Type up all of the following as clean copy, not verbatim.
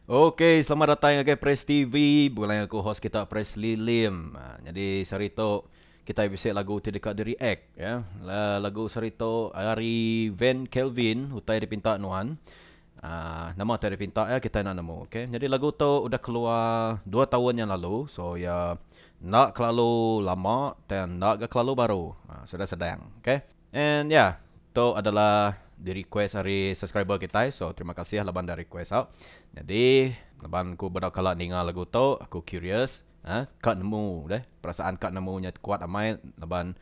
Okey, selamat datang ke Press TV. Bukan aku host kita Press Lilim. Jadi sarito kita bisik lagu ti dekat di React ya. Lagu sarito hari Van Kelvin hutai dipinta nuan. Nama tadi dipinta ya kita nak nemu. Okey. Jadi lagu tu udah keluar 2 tahun yang lalu. So ya nak terlalu lama dan nak terlalu baru. Sudah sedang. Okey. And ya, tu adalah di request hari subscriber kita. So terima kasih laban dari request out. Jadi laban aku baru kala dengar lagu tu, aku curious, kat nemu deh. Perasaan kat nemunya kuat amai laban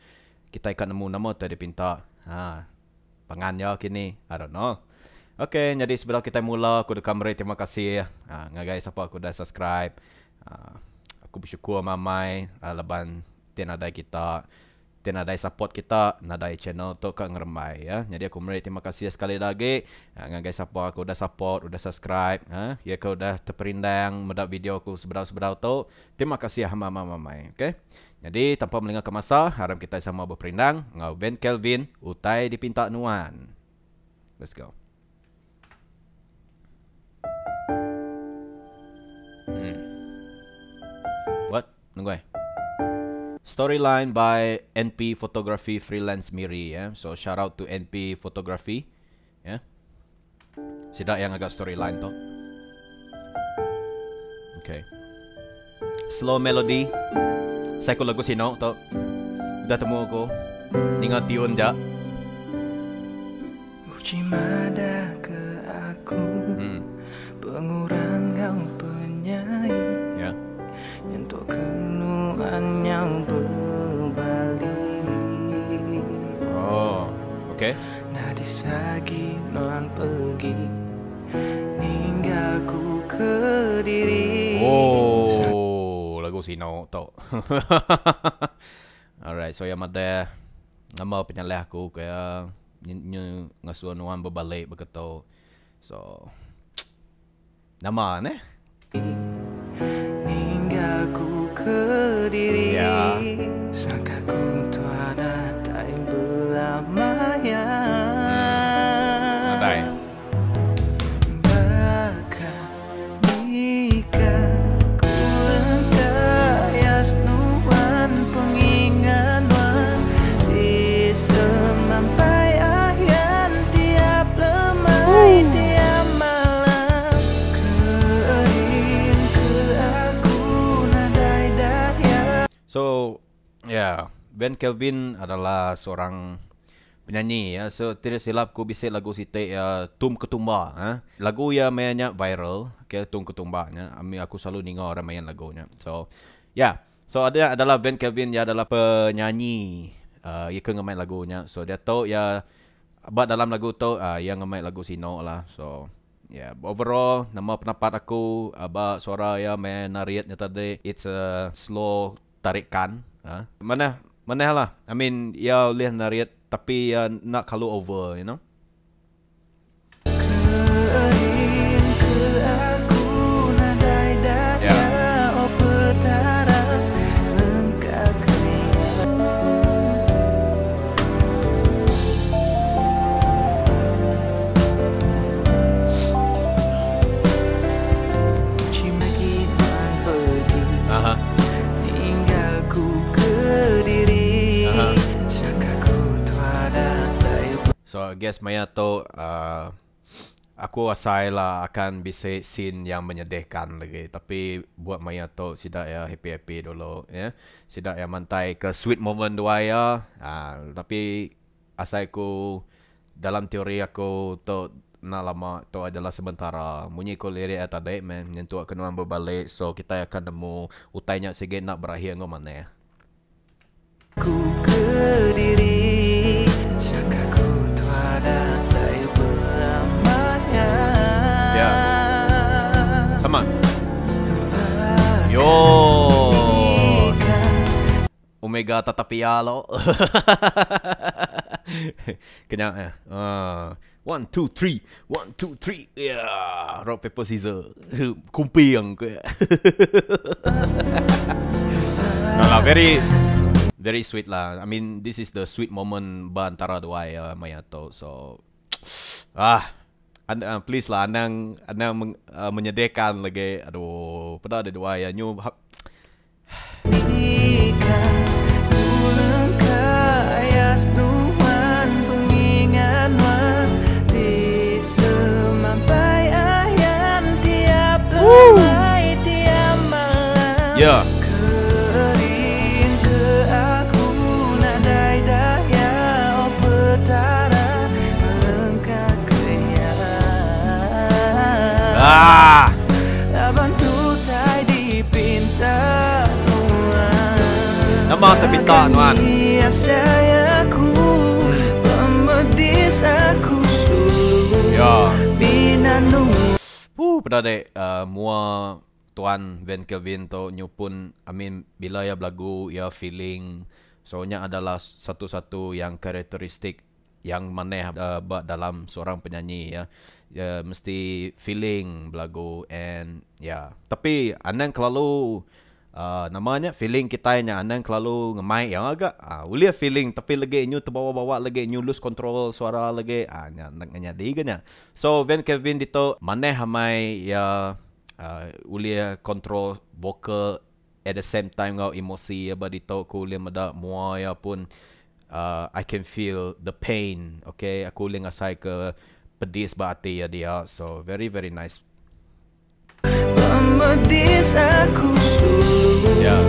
kita kat nemu nama tadi pinta. Pangannya kini, I don't know. Okay, jadi sebelum kita mula, aku dekam beri terima kasih guys siapa aku dah subscribe. Aku bersyukur mamai laban tiada kita nadai support kita, nadai channel tu kat ngeremai ya. Jadi aku beri terima kasih sekali lagi. Guys siapa aku dah support, udah subscribe, ya kau dah terperindang medap video aku seberau-seberau tu. Terima kasih mamai. Okay? Jadi tanpa melengahkan masa, harap kita sama berperindang ngau Van Kelvin utai dipinta nuan. Let's go. What? Nunggu Storyline by NP Photography Freelance Miri ya. So shout out to NP Photography ya. Sidak yang agak storyline tu. Okay. Slow melody. Saya ko lagu sino tu. Dah temu aku. Tinggal tiun ja. Uji mada ke aku. Pengurang kau penyanyi. Ya. Untuk kenuan yang berbalik. Oh, okay. Nadi sagi non pergi ninggalku ke diri. Oh, lagu sino tu. Alright, so yang ada nama penyalih aku kaya ngasuan nuan berbalik begitu. So nama ne? Ninggalku ke diri. Ya. Sangka ku tiada tak belamanya. Nadai. Bahkan jika ku lengkayas nuan pengingatwan di semampai ayan tiap lemai tiap malam kering ke aku nadai dahya. So, ya, Van Kelvin adalah seorang penyanyi ya. So tidak silap ku bisik lagu site ya Tum Ketumba Lagu ya mainnya viral ke Tum Ketumba aku selalu dengar orang main lagunya. So ya, so ada adalah Van Kelvin ya adalah penyanyi ia ke ngemain lagunya. So dia tahu ya abad dalam lagu tu yang ngemain lagu sino lah. So overall nama pendapat aku abad suara ya main nariatnya tadi it's a slow tarikan mana lah. I mean ya boleh nariat tapi nak kalau over, you know. Kering ke aku nadai dahya. Oh petara engkau kering. Uji maki man pergi. Ninggalku ke diri. Sangka ku tiada tak. So I guess Maya tu aku asai lah akan bisa scene yang menyedihkan lagi. Tapi buat Maya tu sidak ya happy-happy dulu ya. Sidak ya mantai ke sweet moment dua ya. Tapi asai ku dalam teori aku tu nak lama tu adalah sementara. Munyi ko lirik tadi menyentuh kenuan berbalik. So kita akan nemu utainya sikit nak berakhir ngau mana ya. Ku ke diri sangka ku tiada tak belamanya. Ya. Come on. Yo. Omega tatapia lo. Kenyang ya. 1 2 3 1 2 3. Yeah. Rock paper scissors. Kumpiang ke. Nah, very sweet lah. I mean, this is the sweet moment ba antara dua ya Mayato. So Please lah Anang menyediakan lagi. Aduh, pada ada dua ya nyu. Ikan tulang kayas nuan pengingan wan di semampai ayan tiap lemai tiap malam. Ya. Kering ke aku nadai daya oh petara melengkap kaya. Bantu tai dipinta Nama terpinta nuan. Sayaku pemedis aku Ya. binanu. Pada dek mua Tuan Van Kelvin to nyupun bila ya belagu ya feeling. Soalnya adalah satu-satu yang karakteristik yang maneh dalam seorang penyanyi ya. Ya mesti feeling belagu and ya. Tapi Anang kelalu namanya feeling kitanya Anang kelalu ngemai yang agak ulia feeling tapi lagi nyu terbawa-bawa lagi nyu lose control suara lagi nya diganya. So Van Kelvin dito maneh hamai ya ulia control vocal at the same time ngau emosi ya dito ku ulia mada mua ya pun I can feel the pain. Okay, aku ulia ngasai ke pedis bahati ya dia. So very very nice. Pemedis aku Ya.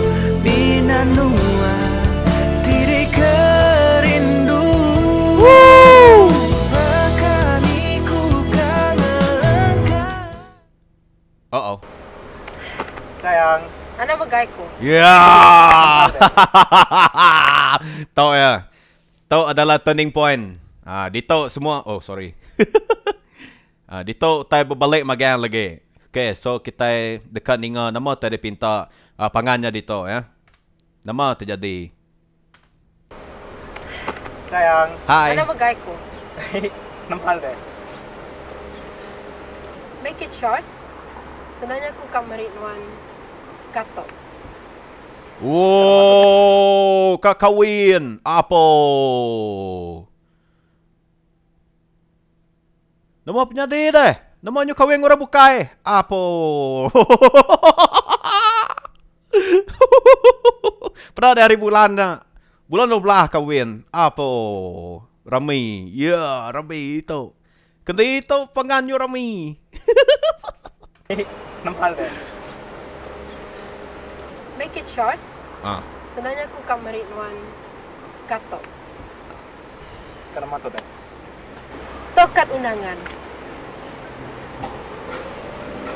binanua diri kerindu. Pakaniku kangen. Oh. Sayang. Ana magay ko. Ya. Tahu ya. Tahu adalah turning point. Dito semua. Oh, sorry. Dito tayo berbalik magang lagi. Okay, so kita dekat ninga nama tadi pinta pangannya dito ya. Nama terjadi. Sayang. Hai. Ana magay ko. Nampal deh. Make it short. Senanya ko kamarin wan kato. Wow, kakawin. Apa? Nama penyanyi deh. Namanya kawin orang bukai. Apa? Pada dari bulan 12 kawin. Apa? Rami. Ya, Rami itu. Kendi itu penganyu Rami. Nampal deh. Make it short. Ah. Senanya ko kamarin wan kato. Kenapa tuh deh? Tokat unangan.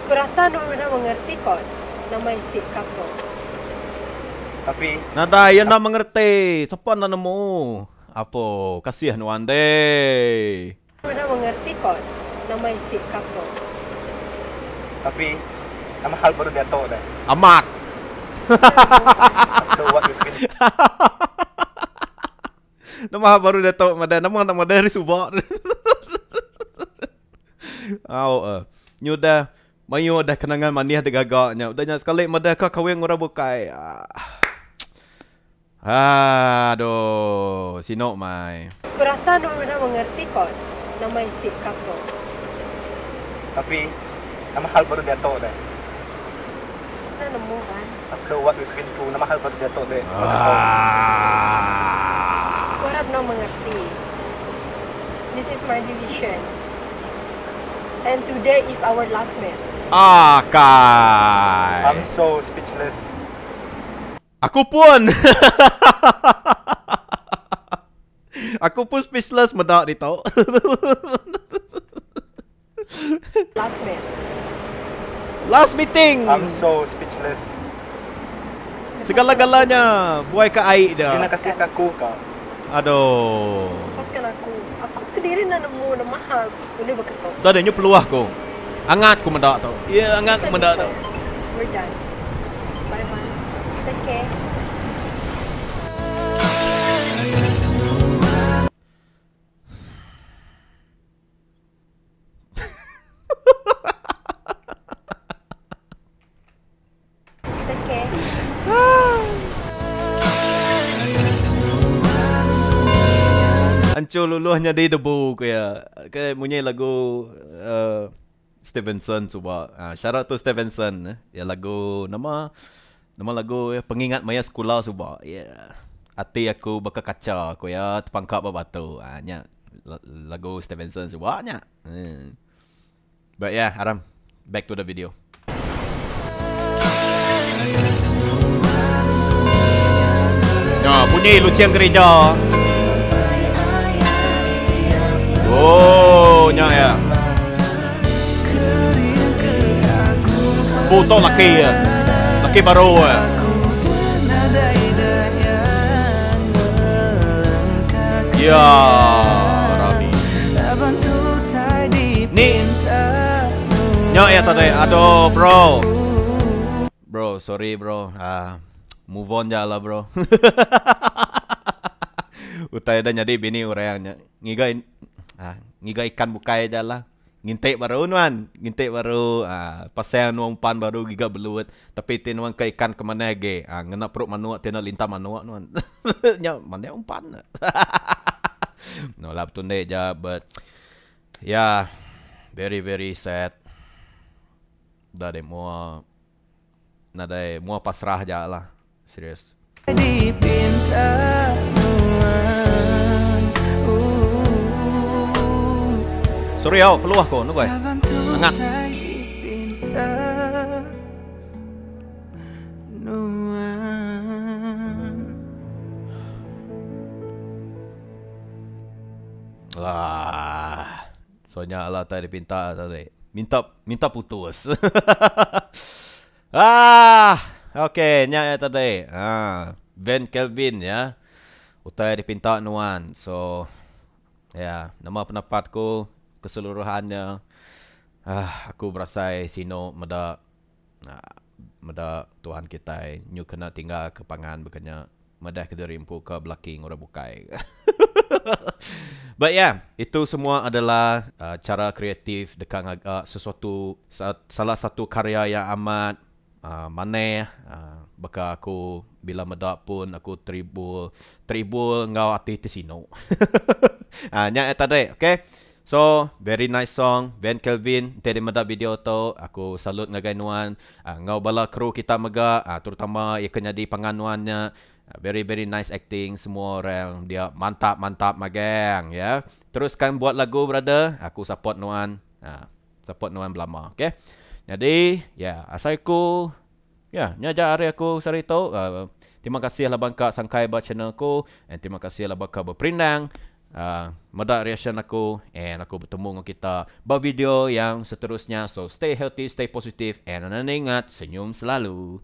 Kurasa naman na mengerti ko na may si kato. Tapi Nada, yan na mengerti. Siapa na mo? Apo, kasihan wande. Naman na mengerti ko na may si kato. tapi mahal baru dia tahu deh. Amat. After what we've been. Nama baru dah tahu nama dari subak. Nyudah mayu dah kenangan manis de gagaknya. Udahnya sekali madah ka kawin orang bukai. Aduh, sino mai. Kurasa naman na mengerti ko na may si kato. Tapi mahal baru dia tahu deh. Na namuhan. After what we've been through, mahal baru dia tahu deh. Warap na mengerti. This is my decision. And today is our last match. Kai. I'm so speechless. Aku pun. Aku pun speechless medak di tau. Last match. Last meeting. I'm so speechless. Segala-galanya buai ke air Dia dia. nak kasih aku kau. Aduh. Lepaskan aku. Aku kediri na nemu na mahal. Boleh begitu. Tu ada nyu peluah ko. Angat ku mendak tau. Ya, angat ku mendak tau. We're done. Bye bye. Take care. Take care. hancur luluhnya di debu kaya. Kaya punya lagu Stevenson coba. Shout out to Stevenson. Ya lagu nama lagu pengingat maya sekolah coba. Ya. Hati aku bakal kaca aku ya terpangkap batu. Nya lagu Stevenson coba nya. But yeah, Aram, back to the video. Bunyi lucian gereja. Oh, nya ya. Puto laki ya. Laki baru ya. Ya, Rabi. Ni. Nya ya tadi. Aduh, bro. Bro, sorry bro. Move on je lah bro. Utai dah jadi bini orangnya. Ngiga ikan bukai je lah. Ngintek baru nuan. Ngintek baru. Pasal nuan umpan baru giga belut. Tapi tin nuan ke ikan ke mana lagi. Ngena perut manuak tina lintah manuak nuan. Nya mana umpan. No lah betul dek je. But yeah. Very very sad. Dah deh mua. Nadai mua pasrah je lah. Serius. Sorry aku peluah kau, nu boy. Hangat. Soalnya Allah tadi pinta tadi. Minta putus. Okay, nya tadi. Van Kelvin ya. Utai dipinta nuan. So ya, nama pendapatku keseluruhannya aku berasa sino meda Tuhan kita nyu kena tinggal ke pangan bekanya meda kederimpu ke blocking ora bukai. But yeah, itu semua adalah cara kreatif dekat sesuatu salah satu karya yang amat maneh baka aku bila medak pun aku tribul ngau hati tesino. Nya eta deh, okay? So, very nice song Van Kelvin tadi medak video tu aku salut ngagai nuan ngau bala kru kita mega terutama ia kena di panganuannya. Very very nice acting semua orang dia mantap mageng ya. Teruskan buat lagu brother, aku support nuan. Support nuan belama, okay? Jadi, ya, asaiku ya, nyaja hari aku sarito. Terima kasih lah bangka sangkai buat channel aku, and terima kasih lah bangka berperindang. Medak reaction aku, and aku bertemu dengan kita buat video yang seterusnya. So stay healthy, stay positive, and ingat senyum selalu.